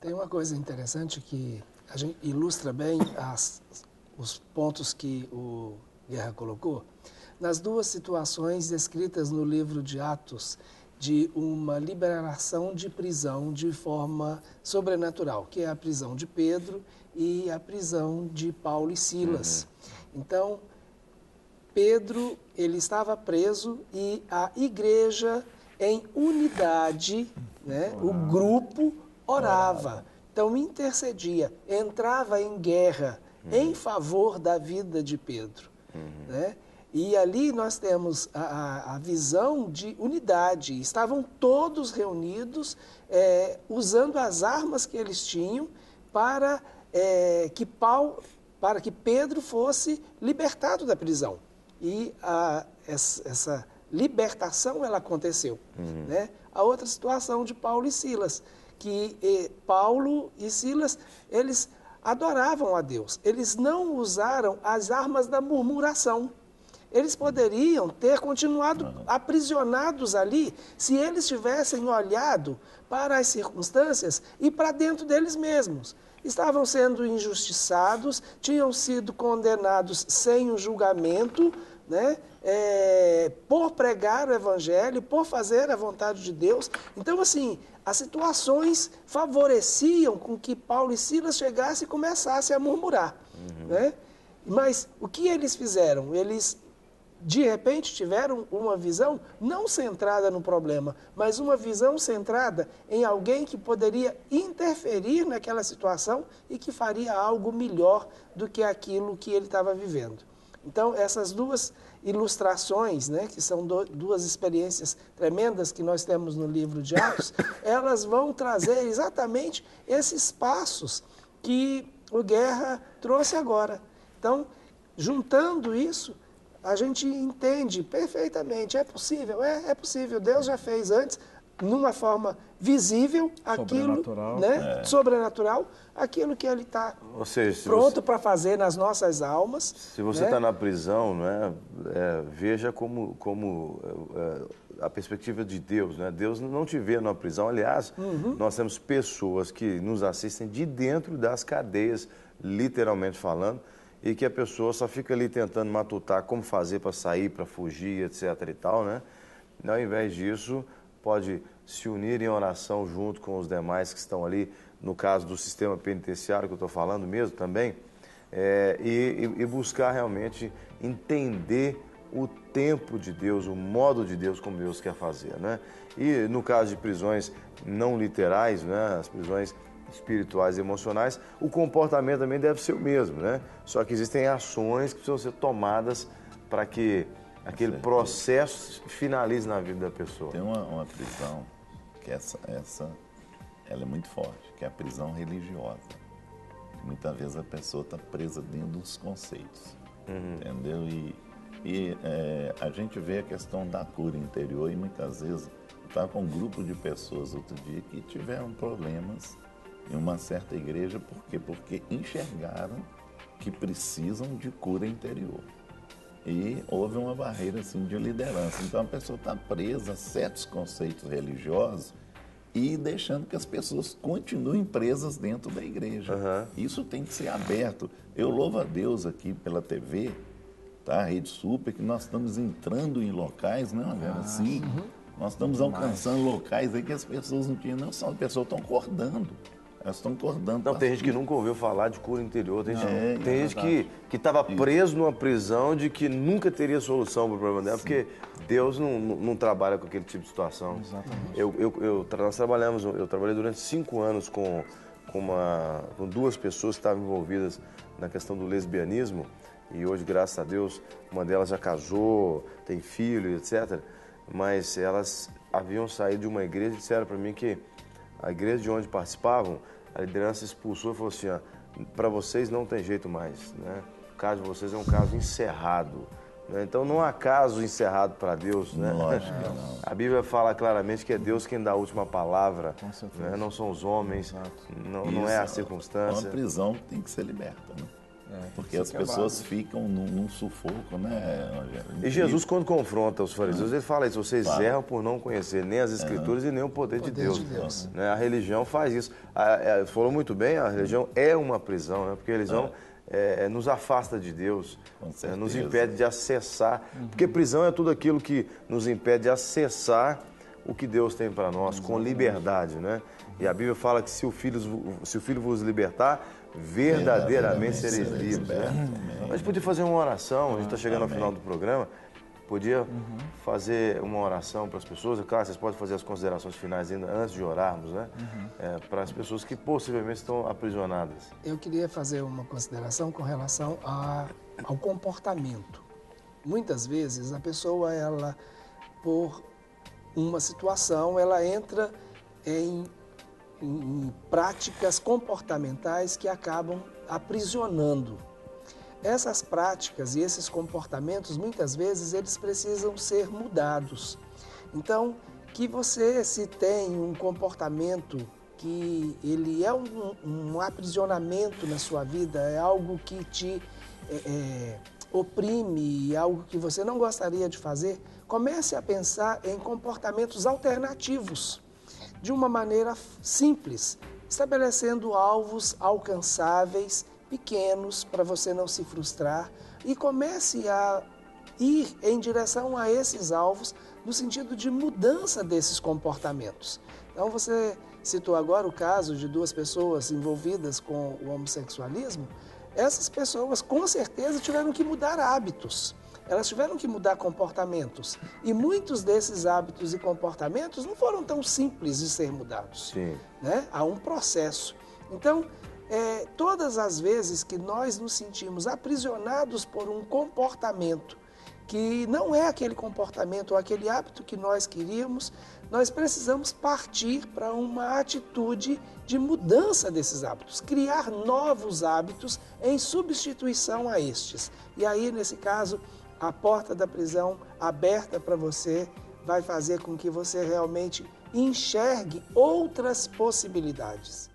Tem uma coisa interessante que a gente ilustra bem os pontos que o Guerra colocou. Nas duas situações descritas no livro de Atos, de uma liberação de prisão de forma sobrenatural, que é a prisão de Pedro e a prisão de Paulo e Silas. Então, Pedro, ele estava preso e a igreja em unidade, né, o grupo orava. Então, intercedia, entrava em guerra em favor da vida de Pedro. Né? E ali nós temos a visão de unidade. Estavam todos reunidos, usando as armas que eles tinham para que Pedro fosse libertado da prisão. E essa libertação ela aconteceu. Né? A outra situação de Paulo e Silas, que Paulo e Silas, eles adoravam a Deus. Eles não usaram as armas da murmuração. Eles poderiam ter continuado aprisionados ali se eles tivessem olhado para as circunstâncias e para dentro deles mesmos. Estavam sendo injustiçados, tinham sido condenados sem um julgamento, né? Por pregar o Evangelho, por fazer a vontade de Deus. Então, assim, as situações favoreciam com que Paulo e Silas chegassem e começassem a murmurar. Né? Mas o que eles fizeram? Eles, de repente, tiveram uma visão não centrada no problema, mas uma visão centrada em alguém que poderia interferir naquela situação e que faria algo melhor do que aquilo que ele estava vivendo. Então, essas duas ilustrações, né, que são duas experiências tremendas que nós temos no livro de Atos, elas vão trazer exatamente esses passos que o Guerra trouxe agora. Então, juntando isso, a gente entende perfeitamente, é possível, é possível, Deus já fez antes, numa forma visível, aquilo, né, sobrenatural, aquilo que Ele está pronto para fazer nas nossas almas. Se você está na prisão, né, veja como a perspectiva de Deus. Né? Deus não te vê numa prisão. Aliás, nós temos pessoas que nos assistem de dentro das cadeias, literalmente falando, e que a pessoa só fica ali tentando matutar como fazer para sair, para fugir, etc. e tal, né? Ao invés disso, pode se unir em oração junto com os demais que estão ali, no caso do sistema penitenciário que eu estou falando mesmo também, e buscar realmente entender o tempo de Deus, o modo de Deus como Deus quer fazer, né? E no caso de prisões não literais, né, as prisões espirituais e emocionais, o comportamento também deve ser o mesmo, né? Só que existem ações que precisam ser tomadas para que aquele processo finalize na vida da pessoa. Tem uma prisão que ela é muito forte, que é a prisão religiosa. Muitas vezes a pessoa está presa dentro dos conceitos, entendeu? E a gente vê a questão da cura interior e muitas vezes eu estava com um grupo de pessoas outro dia que tiveram problemas em uma certa igreja, por quê? Porque enxergaram que precisam de cura interior. E houve uma barreira assim, de liderança. Então a pessoa está presa a certos conceitos religiosos e deixando que as pessoas continuem presas dentro da igreja. Isso tem que ser aberto. Eu louvo a Deus aqui pela TV, tá? A Rede Super, que nós estamos entrando em locais, né, galera? Assim, nós estamos alcançando locais aí que as pessoas não tinham noção, as pessoas estão acordando. Elas estão acordando. Não, tem gente que nunca ouviu falar de cura interior. Tem gente que estava preso numa prisão de que nunca teria solução para o problema dela, porque Deus não trabalha com aquele tipo de situação. Exatamente. Eu trabalhei durante 5 anos com duas pessoas que estavam envolvidas na questão do lesbianismo, e hoje, graças a Deus, uma delas já casou, tem filho, etc. Mas elas haviam saído de uma igreja e disseram para mim que a igreja de onde participavam, a liderança expulsou e falou assim, para vocês não tem jeito mais, né? O caso de vocês é um caso encerrado, né? Então não há caso encerrado para Deus, né? Lógico que não. A Bíblia fala claramente que é Deus quem dá a última palavra, né? Não são os homens, não é a circunstância. É uma prisão que tem que ser liberta, né? Porque as pessoas ficam num sufoco, né, Rogério? E Jesus, quando confronta os fariseus, ele fala isso: vocês erram por não conhecer nem as Escrituras e nem o poder de Deus. Né? A religião faz isso. Falou muito bem, a religião é uma prisão, né? Porque a religião nos afasta de Deus, nos impede de acessar. Porque prisão é tudo aquilo que nos impede de acessar o que Deus tem para nós, com liberdade, né? E a Bíblia fala que se o Filho vos libertar, verdadeiramente sereis livres. Né? A gente podia fazer uma oração, a gente está chegando ao final do programa, podia fazer uma oração para as pessoas. Claro, vocês podem fazer as considerações finais ainda antes de orarmos, né? Para as pessoas que possivelmente estão aprisionadas. Eu queria fazer uma consideração com relação ao comportamento. Muitas vezes a pessoa, ela, por uma situação, ela entra em práticas comportamentais que acabam aprisionando. Essas práticas e esses comportamentos, muitas vezes, eles precisam ser mudados. Então, que você, se tem um comportamento que ele é um aprisionamento na sua vida, é algo que te oprime, algo que você não gostaria de fazer, comece a pensar em comportamentos alternativos, de uma maneira simples, estabelecendo alvos alcançáveis, pequenos, para você não se frustrar, e comece a ir em direção a esses alvos no sentido de mudança desses comportamentos. Então, você citou agora o caso de 2 pessoas envolvidas com o homossexualismo. Essas pessoas, com certeza, tiveram que mudar hábitos. Elas tiveram que mudar comportamentos. E muitos desses hábitos e comportamentos não foram tão simples de ser mudados. Sim. Né? Há um processo. Então, todas as vezes que nós nos sentimos aprisionados por um comportamento que não é aquele comportamento ou aquele hábito que nós queríamos, nós precisamos partir para uma atitude de mudança desses hábitos, criar novos hábitos em substituição a estes. E aí, nesse caso, a porta da prisão aberta para você vai fazer com que você realmente enxergue outras possibilidades.